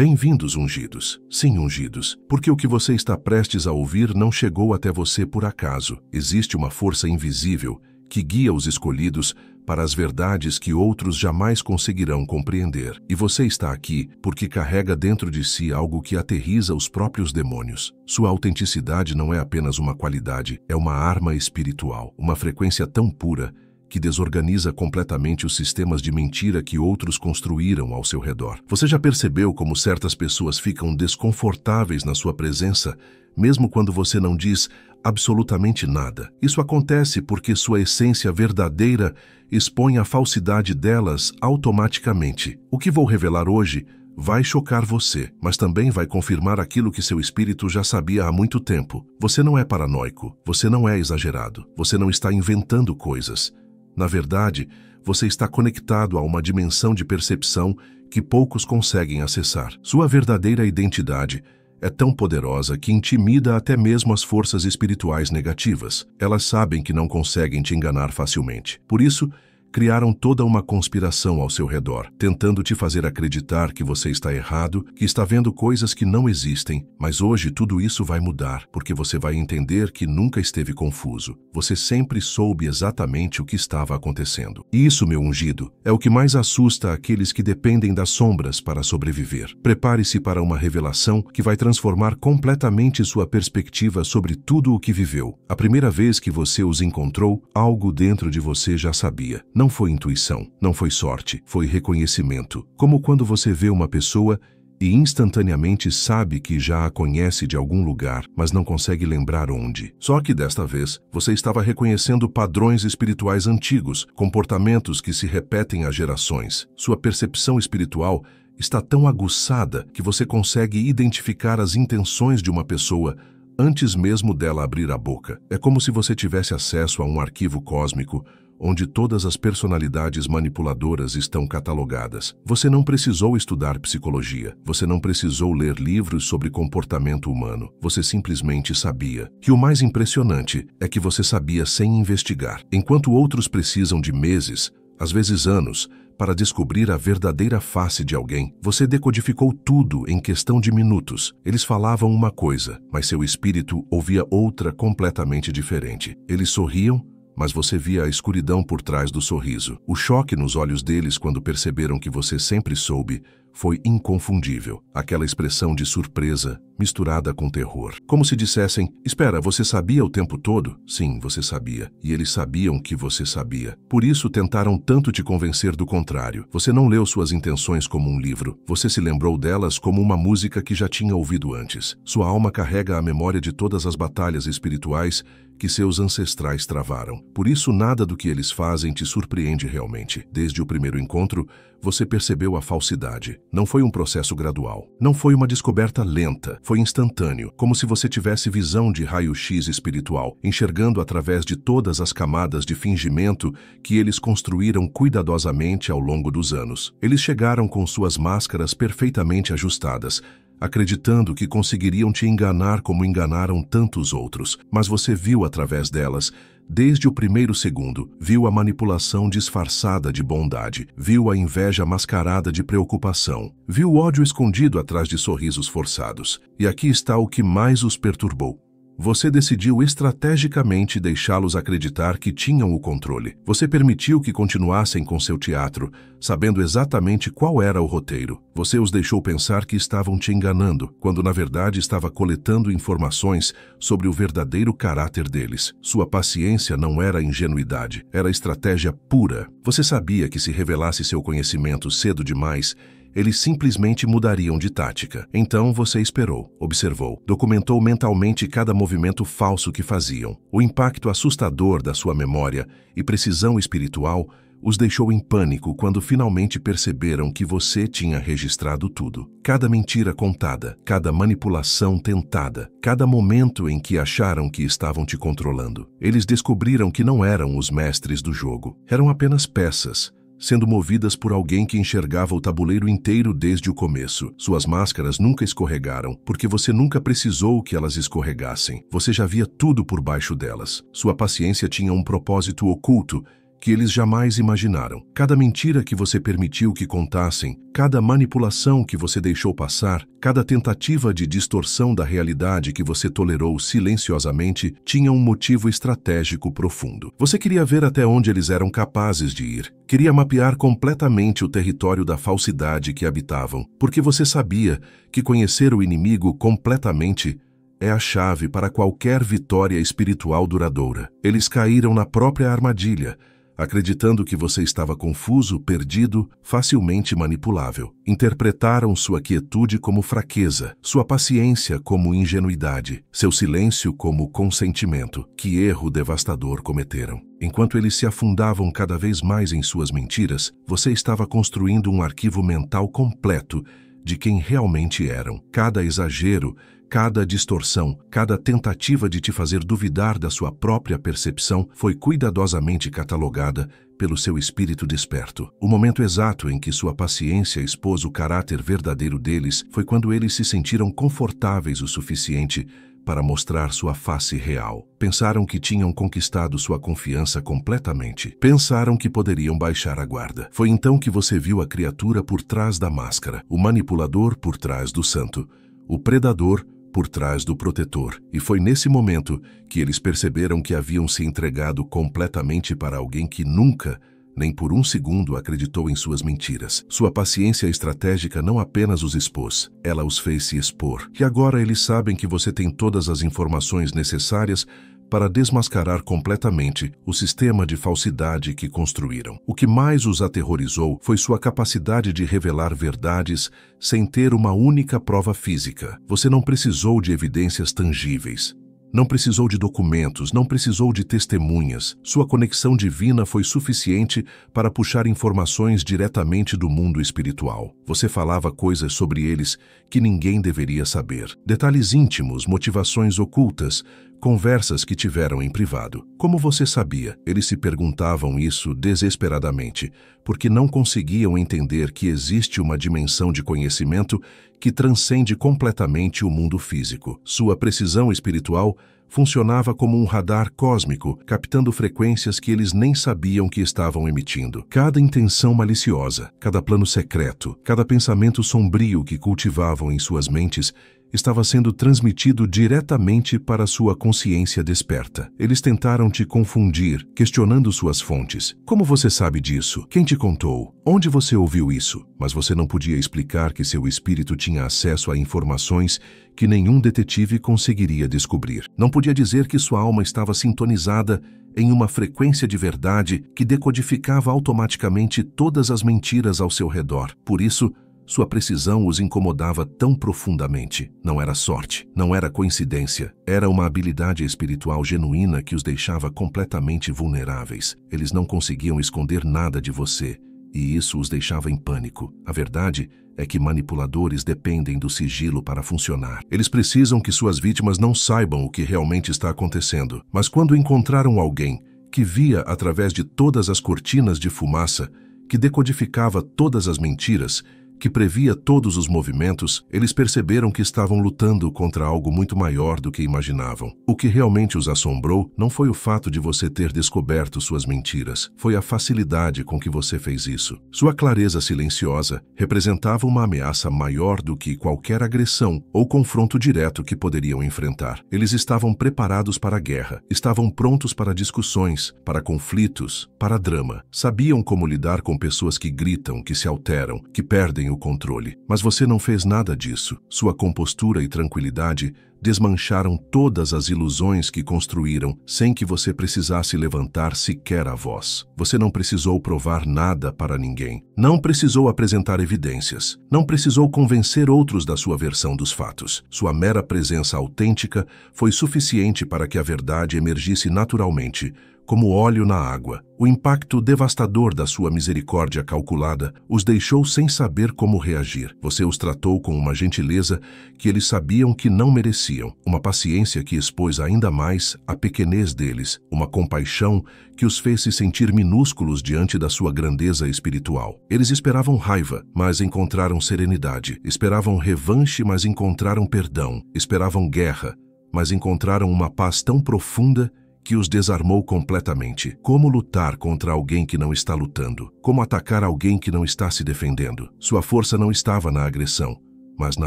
Bem-vindos, ungidos. Sim, ungidos, porque o que você está prestes a ouvir não chegou até você por acaso. Existe uma força invisível que guia os escolhidos para as verdades que outros jamais conseguirão compreender. E você está aqui porque carrega dentro de si algo que aterriza os próprios demônios. Sua autenticidade não é apenas uma qualidade, é uma arma espiritual, uma frequência tão pura que desorganiza completamente os sistemas de mentira que outros construíram ao seu redor. Você já percebeu como certas pessoas ficam desconfortáveis na sua presença, mesmo quando você não diz absolutamente nada? Isso acontece porque sua essência verdadeira expõe a falsidade delas automaticamente. O que vou revelar hoje vai chocar você, mas também vai confirmar aquilo que seu espírito já sabia há muito tempo. Você não é paranoico, você não é exagerado, você não está inventando coisas. Na verdade, você está conectado a uma dimensão de percepção que poucos conseguem acessar. Sua verdadeira identidade é tão poderosa que intimida até mesmo as forças espirituais negativas. Elas sabem que não conseguem te enganar facilmente. Por isso, criaram toda uma conspiração ao seu redor, tentando te fazer acreditar que você está errado, que está vendo coisas que não existem. Mas hoje tudo isso vai mudar, porque você vai entender que nunca esteve confuso. Você sempre soube exatamente o que estava acontecendo. E isso, meu ungido, é o que mais assusta aqueles que dependem das sombras para sobreviver. Prepare-se para uma revelação que vai transformar completamente sua perspectiva sobre tudo o que viveu. A primeira vez que você os encontrou, algo dentro de você já sabia. Não foi intuição, não foi sorte, foi reconhecimento. Como quando você vê uma pessoa e instantaneamente sabe que já a conhece de algum lugar, mas não consegue lembrar onde. Só que desta vez, você estava reconhecendo padrões espirituais antigos, comportamentos que se repetem há gerações. Sua percepção espiritual está tão aguçada que você consegue identificar as intenções de uma pessoa antes mesmo dela abrir a boca. É como se você tivesse acesso a um arquivo cósmico onde todas as personalidades manipuladoras estão catalogadas. Você não precisou estudar psicologia, você não precisou ler livros sobre comportamento humano, você simplesmente sabia. E o mais impressionante é que você sabia sem investigar. Enquanto outros precisam de meses, às vezes anos, para descobrir a verdadeira face de alguém, você decodificou tudo em questão de minutos. Eles falavam uma coisa, mas seu espírito ouvia outra completamente diferente. Eles sorriam, mas você via a escuridão por trás do sorriso. O choque nos olhos deles quando perceberam que você sempre soube foi inconfundível. Aquela expressão de surpresa misturada com terror. Como se dissessem, espera, você sabia o tempo todo? Sim, você sabia. E eles sabiam que você sabia. Por isso tentaram tanto te convencer do contrário. Você não leu suas intenções como um livro. Você se lembrou delas como uma música que já tinha ouvido antes. Sua alma carrega a memória de todas as batalhas espirituais que seus ancestrais travaram. Por isso, nada do que eles fazem te surpreende realmente. Desde o primeiro encontro, você percebeu a falsidade. Não foi um processo gradual. Não foi uma descoberta lenta. Foi instantâneo, como se você tivesse visão de raio-x espiritual, enxergando através de todas as camadas de fingimento que eles construíram cuidadosamente ao longo dos anos. Eles chegaram com suas máscaras perfeitamente ajustadas, acreditando que conseguiriam te enganar como enganaram tantos outros, mas você viu através delas. Desde o primeiro segundo, viu a manipulação disfarçada de bondade, viu a inveja mascarada de preocupação, viu o ódio escondido atrás de sorrisos forçados. E aqui está o que mais os perturbou. Você decidiu estrategicamente deixá-los acreditar que tinham o controle. Você permitiu que continuassem com seu teatro, sabendo exatamente qual era o roteiro. Você os deixou pensar que estavam te enganando, quando na verdade estava coletando informações sobre o verdadeiro caráter deles. Sua paciência não era ingenuidade, era estratégia pura. Você sabia que se revelasse seu conhecimento cedo demais, eles simplesmente mudariam de tática. Então você esperou, observou, documentou mentalmente cada movimento falso que faziam. O impacto assustador da sua memória e precisão espiritual os deixou em pânico quando finalmente perceberam que você tinha registrado tudo. Cada mentira contada, cada manipulação tentada, cada momento em que acharam que estavam te controlando. Eles descobriram que não eram os mestres do jogo, eram apenas peças, sendo movidas por alguém que enxergava o tabuleiro inteiro desde o começo. Suas máscaras nunca escorregaram, porque você nunca precisou que elas escorregassem. Você já via tudo por baixo delas. Sua paciência tinha um propósito oculto, que eles jamais imaginaram. Cada mentira que você permitiu que contassem, cada manipulação que você deixou passar, cada tentativa de distorção da realidade que você tolerou silenciosamente tinha um motivo estratégico profundo. Você queria ver até onde eles eram capazes de ir. Queria mapear completamente o território da falsidade que habitavam, porque você sabia que conhecer o inimigo completamente é a chave para qualquer vitória espiritual duradoura. Eles caíram na própria armadilha, acreditando que você estava confuso, perdido, facilmente manipulável. Interpretaram sua quietude como fraqueza, sua paciência como ingenuidade, seu silêncio como consentimento. Que erro devastador cometeram. Enquanto eles se afundavam cada vez mais em suas mentiras, você estava construindo um arquivo mental completo de quem realmente eram. Cada exagero, cada distorção, cada tentativa de te fazer duvidar da sua própria percepção foi cuidadosamente catalogada pelo seu espírito desperto. O momento exato em que sua paciência expôs o caráter verdadeiro deles foi quando eles se sentiram confortáveis o suficiente para mostrar sua face real. Pensaram que tinham conquistado sua confiança completamente. Pensaram que poderiam baixar a guarda. Foi então que você viu a criatura por trás da máscara, o manipulador por trás do santo, o predador por trás do protetor. E foi nesse momento que eles perceberam que haviam se entregado completamente para alguém que nunca, nem por um segundo, acreditou em suas mentiras. Sua paciência estratégica não apenas os expôs, ela os fez se expor. E agora eles sabem que você tem todas as informações necessárias para desmascarar completamente o sistema de falsidade que construíram. O que mais os aterrorizou foi sua capacidade de revelar verdades sem ter uma única prova física. Você não precisou de evidências tangíveis. Não precisou de documentos, não precisou de testemunhas. Sua conexão divina foi suficiente para puxar informações diretamente do mundo espiritual. Você falava coisas sobre eles que ninguém deveria saber. Detalhes íntimos, motivações ocultas, conversas que tiveram em privado. Como você sabia? Eles se perguntavam isso desesperadamente, porque não conseguiam entender que existe uma dimensão de conhecimento que transcende completamente o mundo físico. Sua precisão espiritual funcionava como um radar cósmico, captando frequências que eles nem sabiam que estavam emitindo. Cada intenção maliciosa, cada plano secreto, cada pensamento sombrio que cultivavam em suas mentes estava sendo transmitido diretamente para sua consciência desperta. Eles tentaram te confundir, questionando suas fontes. Como você sabe disso? Quem te contou? Onde você ouviu isso? Mas você não podia explicar que seu espírito tinha acesso a informações que nenhum detetive conseguiria descobrir. Não podia dizer que sua alma estava sintonizada em uma frequência de verdade que decodificava automaticamente todas as mentiras ao seu redor. Por isso, sua precisão os incomodava tão profundamente. Não era sorte, não era coincidência. Era uma habilidade espiritual genuína que os deixava completamente vulneráveis. Eles não conseguiam esconder nada de você, e isso os deixava em pânico. A verdade é que manipuladores dependem do sigilo para funcionar. Eles precisam que suas vítimas não saibam o que realmente está acontecendo. Mas quando encontraram alguém que via através de todas as cortinas de fumaça, que decodificava todas as mentiras, que previa todos os movimentos, eles perceberam que estavam lutando contra algo muito maior do que imaginavam. O que realmente os assombrou não foi o fato de você ter descoberto suas mentiras, foi a facilidade com que você fez isso. Sua clareza silenciosa representava uma ameaça maior do que qualquer agressão ou confronto direto que poderiam enfrentar. Eles estavam preparados para a guerra, estavam prontos para discussões, para conflitos, para drama. Sabiam como lidar com pessoas que gritam, que se alteram, que perdem o controle. Mas você não fez nada disso. Sua compostura e tranquilidade desmancharam todas as ilusões que construíram sem que você precisasse levantar sequer a voz. Você não precisou provar nada para ninguém. Não precisou apresentar evidências. Não precisou convencer outros da sua versão dos fatos. Sua mera presença autêntica foi suficiente para que a verdade emergisse naturalmente, como óleo na água. O impacto devastador da sua misericórdia calculada os deixou sem saber como reagir. Você os tratou com uma gentileza que eles sabiam que não mereciam, uma paciência que expôs ainda mais a pequenez deles, uma compaixão que os fez se sentir minúsculos diante da sua grandeza espiritual. Eles esperavam raiva, mas encontraram serenidade. Esperavam revanche, mas encontraram perdão. Esperavam guerra, mas encontraram uma paz tão profunda que os desarmou completamente. Como lutar contra alguém que não está lutando? Como atacar alguém que não está se defendendo? Sua força não estava na agressão, mas na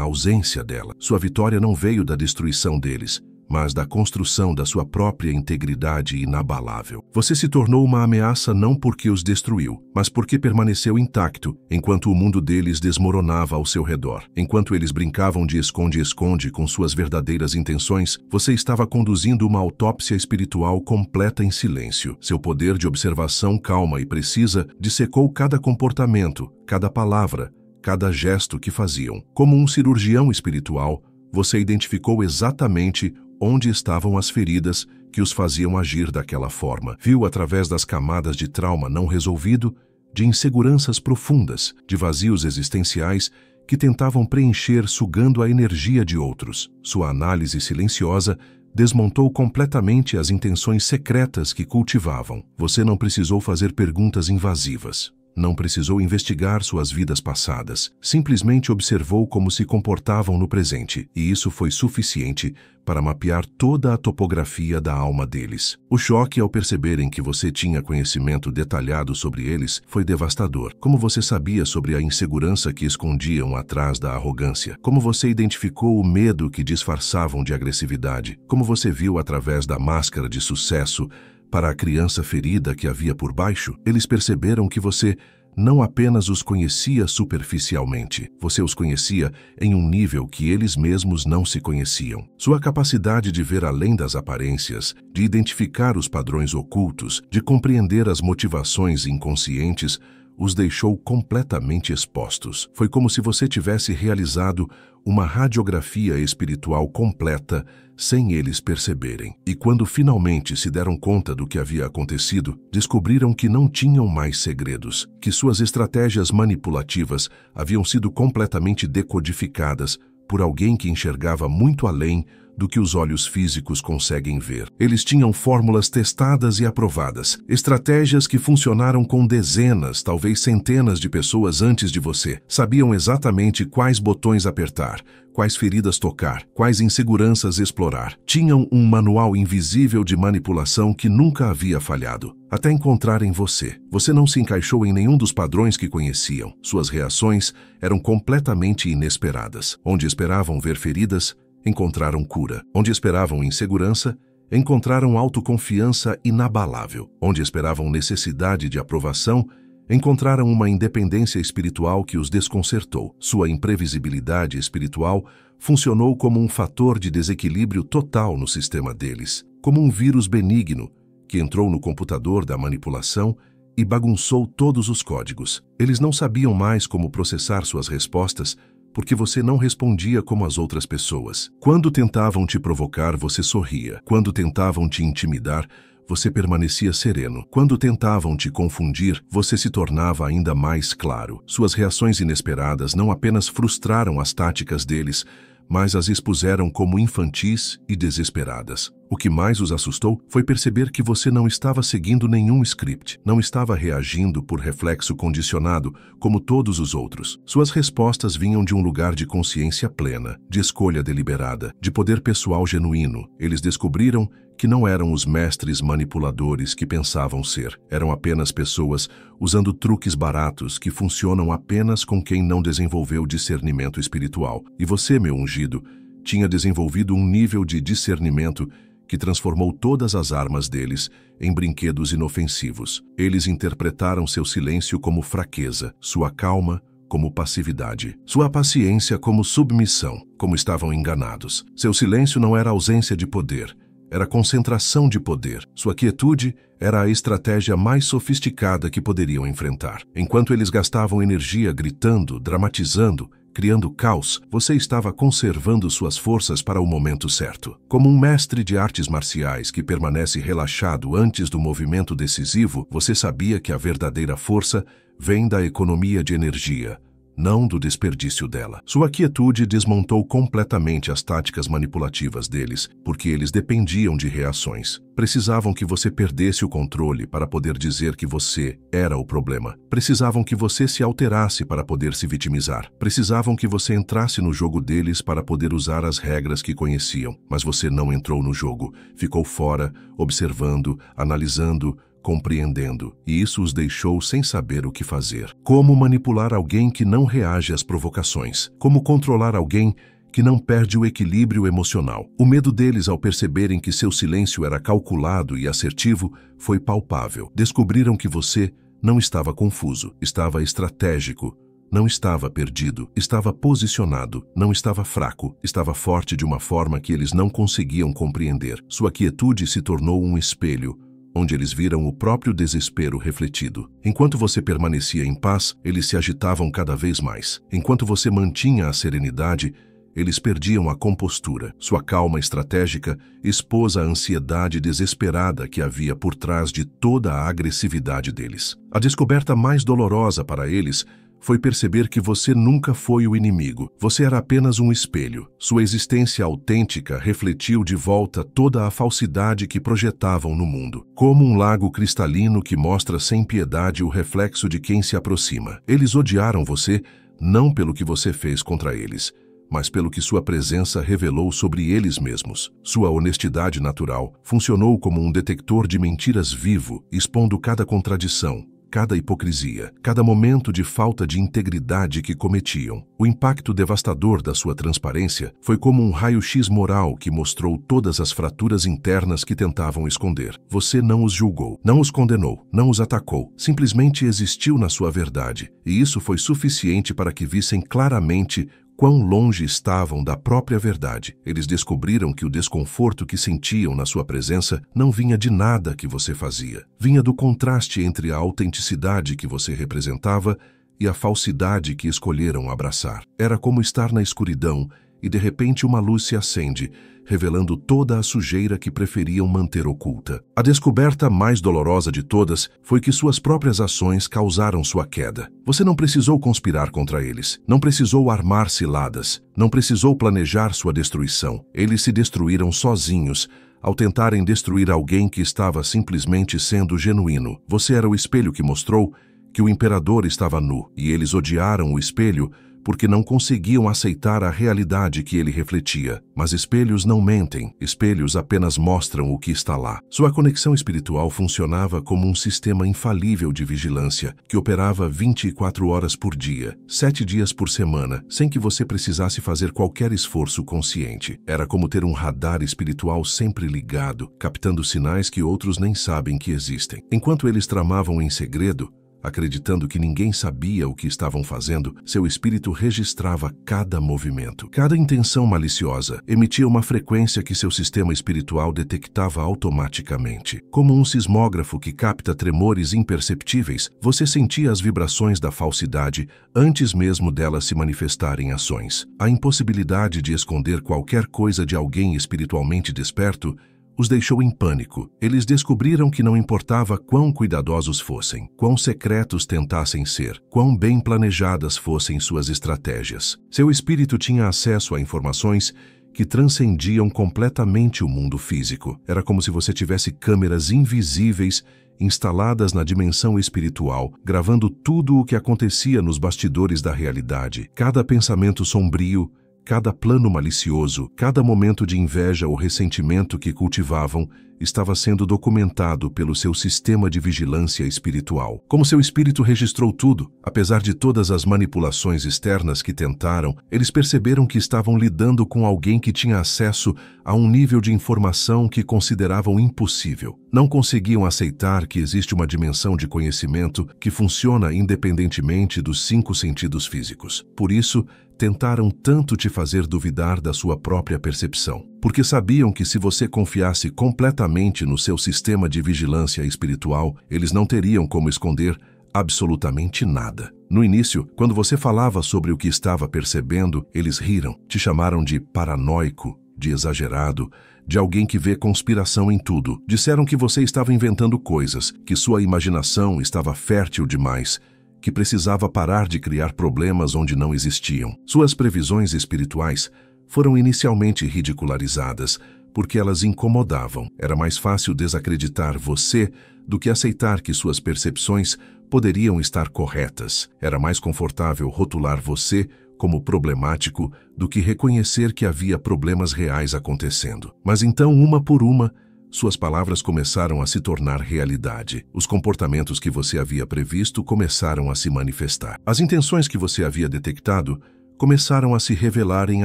ausência dela. Sua vitória não veio da destruição deles, mas da construção da sua própria integridade inabalável. Você se tornou uma ameaça não porque os destruiu, mas porque permaneceu intacto enquanto o mundo deles desmoronava ao seu redor. Enquanto eles brincavam de esconde-esconde com suas verdadeiras intenções, você estava conduzindo uma autópsia espiritual completa em silêncio. Seu poder de observação calma e precisa dissecou cada comportamento, cada palavra, cada gesto que faziam. Como um cirurgião espiritual, você identificou exatamente onde estavam as feridas que os faziam agir daquela forma. Viu através das camadas de trauma não resolvido, de inseguranças profundas, de vazios existenciais que tentavam preencher sugando a energia de outros. Sua análise silenciosa desmontou completamente as intenções secretas que cultivavam. Você não precisou fazer perguntas invasivas. Não precisou investigar suas vidas passadas, simplesmente observou como se comportavam no presente, e isso foi suficiente para mapear toda a topografia da alma deles. O choque ao perceberem que você tinha conhecimento detalhado sobre eles foi devastador. Como você sabia sobre a insegurança que escondiam atrás da arrogância? Como você identificou o medo que disfarçavam de agressividade? Como você viu através da máscara de sucesso para a criança ferida que havia por baixo? Eles perceberam que você não apenas os conhecia superficialmente, você os conhecia em um nível que eles mesmos não se conheciam. Sua capacidade de ver além das aparências, de identificar os padrões ocultos, de compreender as motivações inconscientes, os deixou completamente expostos. Foi como se você tivesse realizado uma radiografia espiritual completa sem eles perceberem. E quando finalmente se deram conta do que havia acontecido, descobriram que não tinham mais segredos, que suas estratégias manipulativas haviam sido completamente decodificadas por alguém que enxergava muito além do que os olhos físicos conseguem ver. Eles tinham fórmulas testadas e aprovadas, estratégias que funcionaram com dezenas, talvez centenas de pessoas antes de você. Sabiam exatamente quais botões apertar, quais feridas tocar, quais inseguranças explorar. Tinham um manual invisível de manipulação que nunca havia falhado, até encontrarem você. Você não se encaixou em nenhum dos padrões que conheciam. Suas reações eram completamente inesperadas. Onde esperavam ver feridas, encontraram cura. Onde esperavam insegurança, encontraram autoconfiança inabalável. Onde esperavam necessidade de aprovação, encontraram uma independência espiritual que os desconcertou. Sua imprevisibilidade espiritual funcionou como um fator de desequilíbrio total no sistema deles, como um vírus benigno que entrou no computador da manipulação e bagunçou todos os códigos. Eles não sabiam mais como processar suas respostas, porque você não respondia como as outras pessoas. Quando tentavam te provocar, você sorria. Quando tentavam te intimidar, você permanecia sereno. Quando tentavam te confundir, você se tornava ainda mais claro. Suas reações inesperadas não apenas frustraram as táticas deles, mas as expuseram como infantis e desesperadas. O que mais os assustou foi perceber que você não estava seguindo nenhum script, não estava reagindo por reflexo condicionado como todos os outros. Suas respostas vinham de um lugar de consciência plena, de escolha deliberada, de poder pessoal genuíno. Eles descobriram que não eram os mestres manipuladores que pensavam ser. Eram apenas pessoas usando truques baratos que funcionam apenas com quem não desenvolveu discernimento espiritual. E você, meu ungido, tinha desenvolvido um nível de discernimento que transformou todas as armas deles em brinquedos inofensivos. Eles interpretaram seu silêncio como fraqueza, sua calma como passividade, sua paciência como submissão, como estavam enganados. Seu silêncio não era ausência de poder, era concentração de poder. Sua quietude era a estratégia mais sofisticada que poderiam enfrentar. Enquanto eles gastavam energia gritando, dramatizando, criando caos, você estava conservando suas forças para o momento certo. Como um mestre de artes marciais que permanece relaxado antes do movimento decisivo, você sabia que a verdadeira força vem da economia de energia, não do desperdício dela. Sua quietude desmontou completamente as táticas manipulativas deles, porque eles dependiam de reações. Precisavam que você perdesse o controle para poder dizer que você era o problema. Precisavam que você se alterasse para poder se vitimizar. Precisavam que você entrasse no jogo deles para poder usar as regras que conheciam. Mas você não entrou no jogo. Ficou fora, observando, analisando, compreendendo, e isso os deixou sem saber o que fazer. Como manipular alguém que não reage às provocações? Como controlar alguém que não perde o equilíbrio emocional? O medo deles ao perceberem que seu silêncio era calculado e assertivo foi palpável. Descobriram que você não estava confuso, estava estratégico, não estava perdido, estava posicionado, não estava fraco, estava forte de uma forma que eles não conseguiam compreender. Sua quietude se tornou um espelho, onde eles viram o próprio desespero refletido. Enquanto você permanecia em paz, eles se agitavam cada vez mais. Enquanto você mantinha a serenidade, eles perdiam a compostura. Sua calma estratégica expôs a ansiedade desesperada que havia por trás de toda a agressividade deles. A descoberta mais dolorosa para eles foi perceber que você nunca foi o inimigo. Você era apenas um espelho. Sua existência autêntica refletiu de volta toda a falsidade que projetavam no mundo. Como um lago cristalino que mostra sem piedade o reflexo de quem se aproxima. Eles odiaram você, não pelo que você fez contra eles, mas pelo que sua presença revelou sobre eles mesmos. Sua honestidade natural funcionou como um detector de mentiras vivo, expondo cada contradição, cada hipocrisia, cada momento de falta de integridade que cometiam. O impacto devastador da sua transparência foi como um raio-x moral que mostrou todas as fraturas internas que tentavam esconder. Você não os julgou, não os condenou, não os atacou, simplesmente existiu na sua verdade, e isso foi suficiente para que vissem claramente quão longe estavam da própria verdade. Eles descobriram que o desconforto que sentiam na sua presença não vinha de nada que você fazia. Vinha do contraste entre a autenticidade que você representava e a falsidade que escolheram abraçar. Era como estar na escuridão e de repente uma luz se acende, revelando toda a sujeira que preferiam manter oculta. A descoberta mais dolorosa de todas foi que suas próprias ações causaram sua queda. Você não precisou conspirar contra eles, não precisou armar ciladas, não precisou planejar sua destruição. Eles se destruíram sozinhos, ao tentarem destruir alguém que estava simplesmente sendo genuíno. Você era o espelho que mostrou que o imperador estava nu, e eles odiaram o espelho porque não conseguiam aceitar a realidade que ele refletia. Mas espelhos não mentem, espelhos apenas mostram o que está lá. Sua conexão espiritual funcionava como um sistema infalível de vigilância, que operava 24 horas por dia, 7 dias por semana, sem que você precisasse fazer qualquer esforço consciente. Era como ter um radar espiritual sempre ligado, captando sinais que outros nem sabem que existem. Enquanto eles tramavam em segredo, acreditando que ninguém sabia o que estavam fazendo, seu espírito registrava cada movimento. Cada intenção maliciosa emitia uma frequência que seu sistema espiritual detectava automaticamente. Como um sismógrafo que capta tremores imperceptíveis, você sentia as vibrações da falsidade antes mesmo delas se manifestarem em ações. A impossibilidade de esconder qualquer coisa de alguém espiritualmente desperto os deixou em pânico. Eles descobriram que não importava quão cuidadosos fossem, quão secretos tentassem ser, quão bem planejadas fossem suas estratégias. Seu espírito tinha acesso a informações que transcendiam completamente o mundo físico. Era como se você tivesse câmeras invisíveis instaladas na dimensão espiritual, gravando tudo o que acontecia nos bastidores da realidade. Cada pensamento sombrio, cada plano malicioso, cada momento de inveja ou ressentimento que cultivavam estava sendo documentado pelo seu sistema de vigilância espiritual. Como seu espírito registrou tudo, apesar de todas as manipulações externas que tentaram, eles perceberam que estavam lidando com alguém que tinha acesso a um nível de informação que consideravam impossível. Não conseguiam aceitar que existe uma dimensão de conhecimento que funciona independentemente dos 5 sentidos físicos. Por isso, tentaram tanto te fazer duvidar da sua própria percepção, porque sabiam que se você confiasse completamente no seu sistema de vigilância espiritual, eles não teriam como esconder absolutamente nada. No início, quando você falava sobre o que estava percebendo, eles riram, te chamaram de paranoico, de exagerado, de alguém que vê conspiração em tudo. Disseram que você estava inventando coisas, que sua imaginação estava fértil demais, que precisava parar de criar problemas onde não existiam. Suas previsões espirituais foram inicialmente ridicularizadas porque elas incomodavam. Era mais fácil desacreditar você do que aceitar que suas percepções poderiam estar corretas. Era mais confortável rotular você como problemático do que reconhecer que havia problemas reais acontecendo. Mas então, uma por uma, suas palavras começaram a se tornar realidade. Os comportamentos que você havia previsto começaram a se manifestar. As intenções que você havia detectado começaram a se revelar em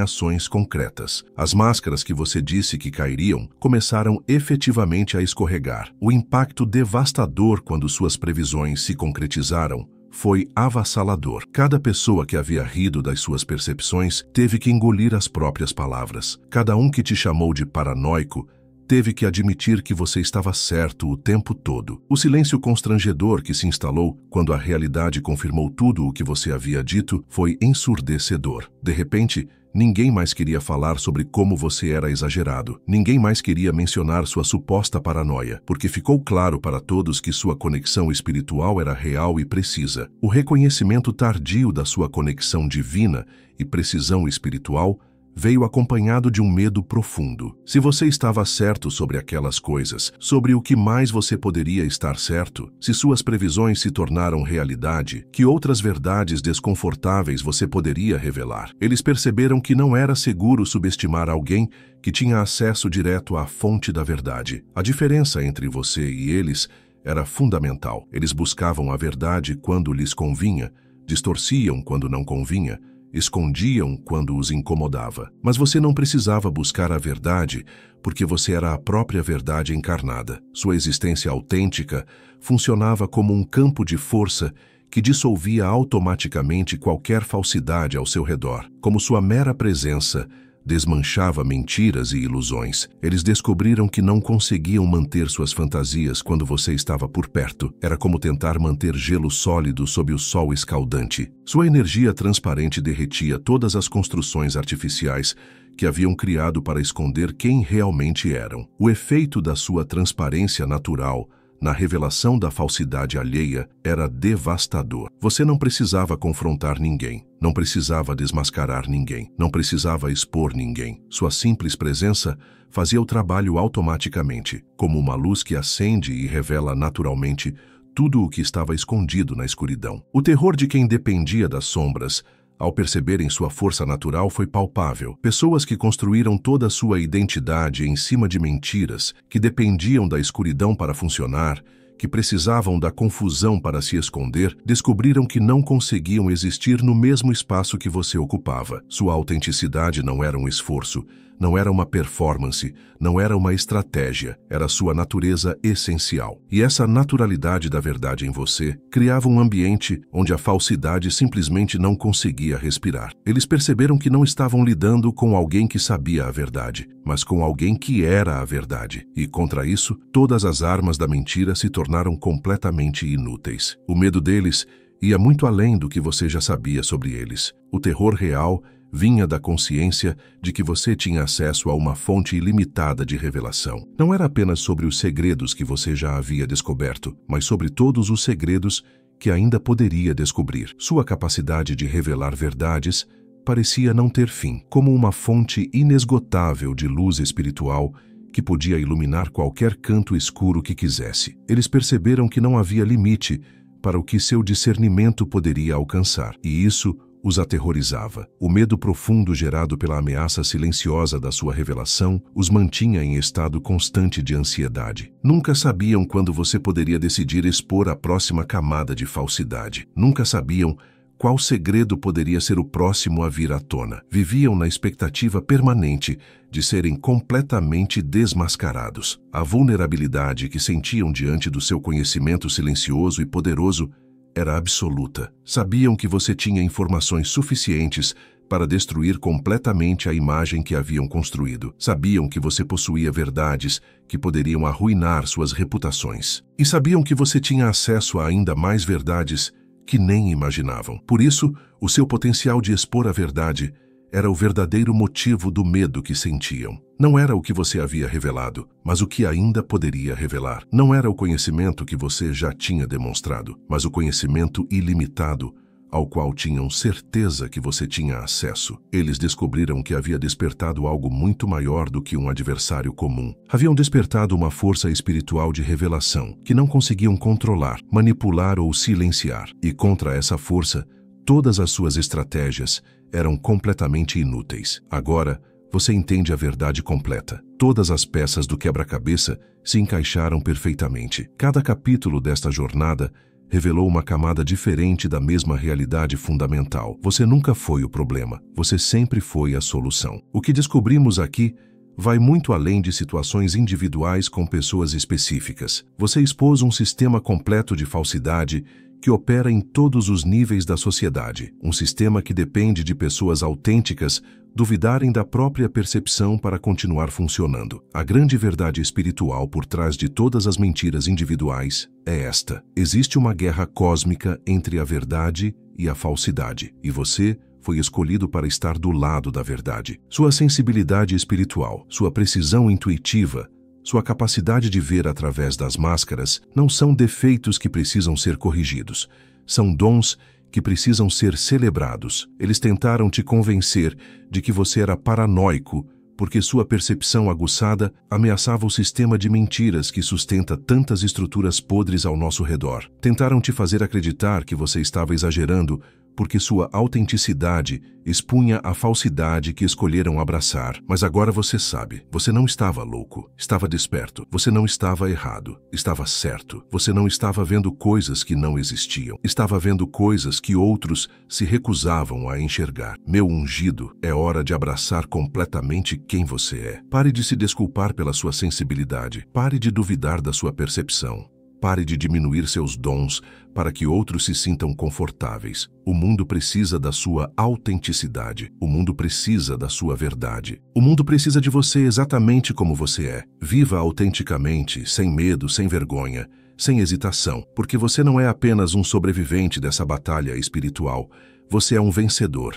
ações concretas. As máscaras que você disse que cairiam começaram efetivamente a escorregar. O impacto devastador quando suas previsões se concretizaram foi avassalador. Cada pessoa que havia rido das suas percepções teve que engolir as próprias palavras. Cada um que te chamou de paranoico teve que admitir que você estava certo o tempo todo. O silêncio constrangedor que se instalou quando a realidade confirmou tudo o que você havia dito foi ensurdecedor. De repente, ninguém mais queria falar sobre como você era exagerado. Ninguém mais queria mencionar sua suposta paranoia, porque ficou claro para todos que sua conexão espiritual era real e precisa. O reconhecimento tardio da sua conexão divina e precisão espiritual veio acompanhado de um medo profundo. Se você estava certo sobre aquelas coisas, sobre o que mais você poderia estar certo, se suas previsões se tornaram realidade, que outras verdades desconfortáveis você poderia revelar? Eles perceberam que não era seguro subestimar alguém que tinha acesso direto à fonte da verdade. A diferença entre você e eles era fundamental. Eles buscavam a verdade quando lhes convinha, distorciam quando não convinha, escondiam quando os incomodava. Mas você não precisava buscar a verdade, porque você era a própria verdade encarnada. Sua existência autêntica funcionava como um campo de força que dissolvia automaticamente qualquer falsidade ao seu redor. Como sua mera presença desmanchava mentiras e ilusões, eles descobriram que não conseguiam manter suas fantasias quando você estava por perto. Era como tentar manter gelo sólido sob o sol escaldante. Sua energia transparente derretia todas as construções artificiais que haviam criado para esconder quem realmente eram. O efeito da sua transparência natural na revelação da falsidade alheia era devastador. Você não precisava confrontar ninguém, não precisava desmascarar ninguém, não precisava expor ninguém. Sua simples presença fazia o trabalho automaticamente, como uma luz que acende e revela naturalmente tudo o que estava escondido na escuridão. O terror de quem dependia das sombras, ao perceberem sua força natural, foi palpável. Pessoas que construíram toda a sua identidade em cima de mentiras, que dependiam da escuridão para funcionar, que precisavam da confusão para se esconder, descobriram que não conseguiam existir no mesmo espaço que você ocupava. Sua autenticidade não era um esforço, não era uma performance, não era uma estratégia, era sua natureza essencial. E essa naturalidade da verdade em você criava um ambiente onde a falsidade simplesmente não conseguia respirar. Eles perceberam que não estavam lidando com alguém que sabia a verdade, mas com alguém que era a verdade. E contra isso, todas as armas da mentira se tornaram completamente inúteis. O medo deles ia muito além do que você já sabia sobre eles. O terror real vinha da consciência de que você tinha acesso a uma fonte ilimitada de revelação. Não era apenas sobre os segredos que você já havia descoberto, mas sobre todos os segredos que ainda poderia descobrir. Sua capacidade de revelar verdades parecia não ter fim, como uma fonte inesgotável de luz espiritual que podia iluminar qualquer canto escuro que quisesse. Eles perceberam que não havia limite para o que seu discernimento poderia alcançar, e isso os aterrorizava. O medo profundo gerado pela ameaça silenciosa da sua revelação os mantinha em estado constante de ansiedade. Nunca sabiam quando você poderia decidir expor a próxima camada de falsidade. Nunca sabiam qual segredo poderia ser o próximo a vir à tona. Viviam na expectativa permanente de serem completamente desmascarados. A vulnerabilidade que sentiam diante do seu conhecimento silencioso e poderoso era absoluta. Sabiam que você tinha informações suficientes para destruir completamente a imagem que haviam construído. Sabiam que você possuía verdades que poderiam arruinar suas reputações. E sabiam que você tinha acesso a ainda mais verdades que nem imaginavam. Por isso, o seu potencial de expor a verdade era o verdadeiro motivo do medo que sentiam. Não era o que você havia revelado, mas o que ainda poderia revelar. Não era o conhecimento que você já tinha demonstrado, mas o conhecimento ilimitado ao qual tinham certeza que você tinha acesso. Eles descobriram que havia despertado algo muito maior do que um adversário comum. Haviam despertado uma força espiritual de revelação que não conseguiam controlar, manipular ou silenciar. E contra essa força, todas as suas estratégias eram completamente inúteis. Agora, você entende a verdade completa. Todas as peças do quebra-cabeça se encaixaram perfeitamente. Cada capítulo desta jornada revelou uma camada diferente da mesma realidade fundamental. Você nunca foi o problema, você sempre foi a solução. O que descobrimos aqui vai muito além de situações individuais com pessoas específicas. Você expôs um sistema completo de falsidade que opera em todos os níveis da sociedade. Um sistema que depende de pessoas autênticas duvidarem da própria percepção para continuar funcionando. A grande verdade espiritual por trás de todas as mentiras individuais é esta: existe uma guerra cósmica entre a verdade e a falsidade, e você foi escolhido para estar do lado da verdade. Sua sensibilidade espiritual, sua precisão intuitiva, sua capacidade de ver através das máscaras não são defeitos que precisam ser corrigidos. São dons que precisam ser celebrados. Eles tentaram te convencer de que você era paranoico porque sua percepção aguçada ameaçava o sistema de mentiras que sustenta tantas estruturas podres ao nosso redor. Tentaram te fazer acreditar que você estava exagerando porque sua autenticidade expunha a falsidade que escolheram abraçar. Mas agora você sabe, você não estava louco, estava desperto. Você não estava errado, estava certo. Você não estava vendo coisas que não existiam. Estava vendo coisas que outros se recusavam a enxergar. Meu ungido, é hora de abraçar completamente quem você é. Pare de se desculpar pela sua sensibilidade. Pare de duvidar da sua percepção. Pare de diminuir seus dons para que outros se sintam confortáveis. O mundo precisa da sua autenticidade. O mundo precisa da sua verdade. O mundo precisa de você exatamente como você é. Viva autenticamente, sem medo, sem vergonha, sem hesitação, porque você não é apenas um sobrevivente dessa batalha espiritual. Você é um vencedor.